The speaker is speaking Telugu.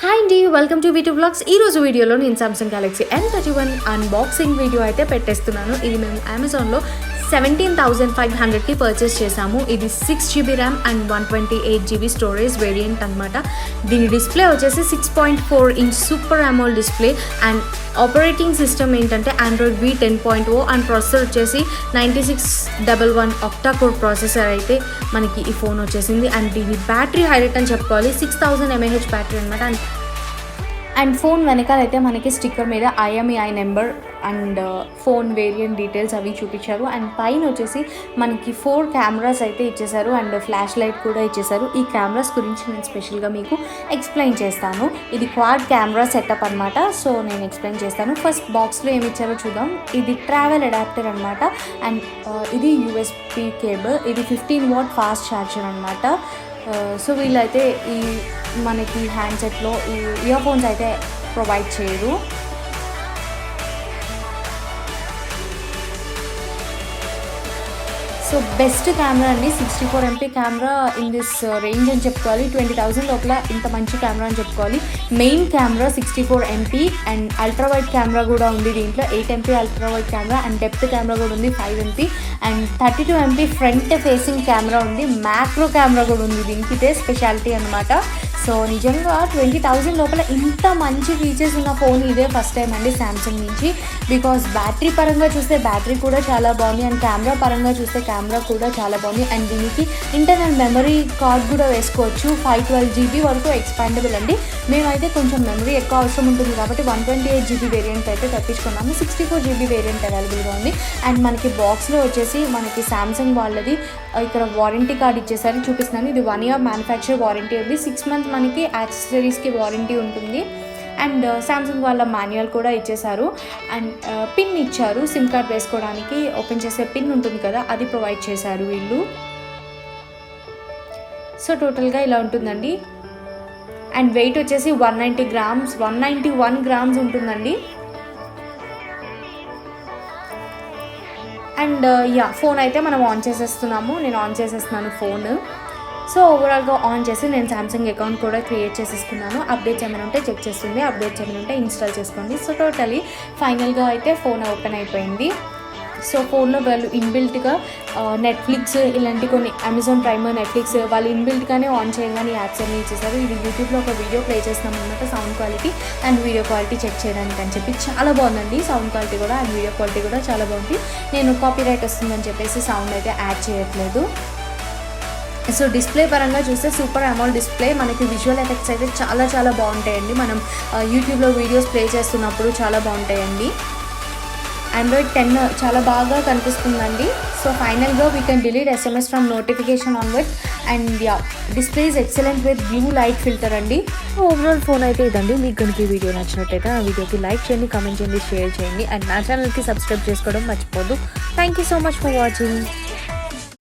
హాయ్ అండి, వెల్కమ్ టు వీటూ వ్లాగ్స్. ఈరోజు వీడియోలో నేను Samsung Galaxy M31 unboxing video అయితే పెట్టేస్తున్నాను. ఇది మేము అమెజాన్లో 17,500కి పర్చేస్ చేసాము. ఇది 6GB RAM and 128GB storage variant అనమాట. దీని డిస్ప్లే వచ్చేసి 6.4 inch super AMOLED display and operating system ఏంటంటే ఆండ్రాయిడ్ V10.0 అండ్ ప్రాసెసర్ వచ్చేసి 9611 ఆక్టా కోర్ ప్రాసెసర్ అయితే మనకి ఈ ఫోన్ వచ్చేసింది. అండ్ దీని బ్యాటరీ హైలైట్ అని చెప్పుకోవాలి, 6000 mAh బ్యాటరీ అనమాట. అండ్ ఫోన్ వెనకాలైతే మనకి స్టిక్కర్ మీద IMEI number and phone variant details అవి చూపించారు. అండ్ పైన వచ్చేసి మనకి 4 కెమెరాస్ అయితే ఇచ్చేసారు అండ్ ఫ్లాష్ లైట్ కూడా ఇచ్చేసారు. ఈ కెమెరాస్ గురించి నేను స్పెషల్గా మీకు ఎక్స్ప్లెయిన్ చేస్తాను. ఇది క్వాడ్ కెమెరా సెటప్ అనమాట. సో నేను ఎక్స్ప్లెయిన్ చేస్తాను. ఫస్ట్ బాక్స్లో ఏమి ఇచ్చారో చూద్దాం. ఇది ట్రావెల్ అడాప్టర్ అనమాట. అండ్ ఇది USB కేబుల్. ఇది 15W ఫాస్ట్ ఛార్జర్ అనమాట. సో వీళ్ళైతే ఈ మనకి హ్యాండ్సెట్లో ఈ ఇయర్ ఫోన్స్ అయితే ప్రొవైడ్ చేయరు. సో బెస్ట్ కెమెరా అండి, 64MP camera in this range అని చెప్పుకోవాలి. 20,000 లోపల ఇంత మంచి కెమెరా అని చెప్పుకోవాలి. Main camera 64MP and ultra wide camera కూడా ఉంది దీంట్లో. 8MP ultra wide camera and depth camera కూడా ఉంది 5MP and 32MP front facing camera ఉంది. మ్యాక్రో కెమెరా కూడా ఉంది దీనికి. ఇదే స్పెషాలిటీ అనమాట. సో నిజంగా 20,000 లోపల ఇంత మంచి ఫీచర్స్ ఉన్న ఫోన్ ఇదే ఫస్ట్ టైం అండి సామ్సంగ్ నుంచి. బికాస్ బ్యాటరీ పరంగా చూస్తే బ్యాటరీ కూడా చాలా బాగుంది అండ్ కెమెరా పరంగా చూస్తే కెమెరా కూడా చాలా బాగుంది. అండ్ దీనికి ఇంటర్నల్ మెమరీ కార్డ్ కూడా వేసుకోవచ్చు. 512GB వరకు ఎక్స్పాండబుల్ అండి. మేమైతే కొంచెం మెమరీ ఎక్కువ అవసరం ఉంటుంది కాబట్టి 128GB వేరియంట్ అయితే తెప్పించుకున్నాము. 64GB వేరియంట్ అవైలబుల్గా ఉంది. అండ్ మనకి బాక్స్లో వచ్చేసి మనకి సామ్సంగ్ వాళ్ళది ఇక్కడ వారంటీ కార్డ్ ఇచ్చేసరి చూపిస్తున్నాను. ఇది 1 year మ్యానుఫ్యాక్చర్ వారంటీ ఉంది. 6 months మనకి యాక్సెసరీస్కి వారంటీ ఉంటుంది. అండ్ సామ్సంగ్ వాళ్ళ మాన్యువల్ కూడా ఇచ్చేసారు. అండ్ పిన్ ఇచ్చారు, సిమ్ కార్డ్ వేసుకోవడానికి ఓపెన్ చేసే పిన్ ఉంటుంది కదా, అది ప్రొవైడ్ చేశారు వీళ్ళు. సో టోటల్గా ఇలా ఉంటుందండి. అండ్ వెయిట్ వచ్చేసి 190 grams 191 grams ఉంటుందండి. అండ్ ఫోన్ అయితే మనం ఆన్ చేసేస్తున్నాము. నేను ఆన్ చేసేస్తున్నాను ఫోన్. సో ఓవరాల్గా ఆన్ చేసి నేను సామ్సంగ్ అకౌంట్ కూడా క్రియేట్ చేసేసుకున్నాను. అప్డేట్స్ ఏమైనా ఉంటే చెక్ చేస్తుంది, అప్డేట్స్ ఏమైనా ఉంటే ఇన్స్టాల్ చేసుకోండి. సో టోటలీ ఫైనల్గా అయితే ఫోన్ ఓపెన్ అయిపోయింది. సో ఫోన్లో వాళ్ళు ఇన్బిల్ట్గా నెట్ఫ్లిక్స్ ఇలాంటి కొన్ని అమెజాన్ ప్రైమ్, నెట్ఫ్లిక్స్ వాళ్ళు ఇన్బిల్ట్గానే ఆన్ చేయగానే యాప్స్ అన్నీ ఇచ్చేసారు. ఇది యూట్యూబ్లో ఒక వీడియో ప్లే చేస్తున్నాం అనమాట. Sound quality and video quality check చేయడానికి అని చెప్పి చాలా బాగుందండి. సౌండ్ క్వాలిటీ కూడా అండ్ వీడియో క్వాలిటీ కూడా చాలా బాగుంది. నేను కాపీరైట్ వస్తుందని చెప్పేసి సౌండ్ అయితే యాడ్ చేయట్లేదు. సో డిస్ప్లే పరంగా చూస్తే సూపర్ అమోల్డ్ డిస్ప్లే. మనకి విజువల్ ఎఫెక్ట్స్ అయితే చాలా చాలా బాగుంటాయండి. మనం యూట్యూబ్లో వీడియోస్ ప్లే చేస్తున్నప్పుడు చాలా బాగుంటాయండి. ఆండ్రాయిడ్ 10 చాలా బాగా కనిపిస్తుందండి. సో ఫైనల్గా we can delete SMS from notification onward. And display is excellent with blue light filter అండి. ఓవరాల్ ఫోన్ అయితే ఇదండి. మీకు కనుక ఈ వీడియో నచ్చినట్టయితే ఆ వీడియోకి లైక్ చేయండి, కామెంట్ చేయండి, షేర్ చేయండి అండ్ నా ఛానల్కి సబ్స్క్రైబ్ చేసుకోవడం మర్చిపోద్దు. Thank you so much for watching.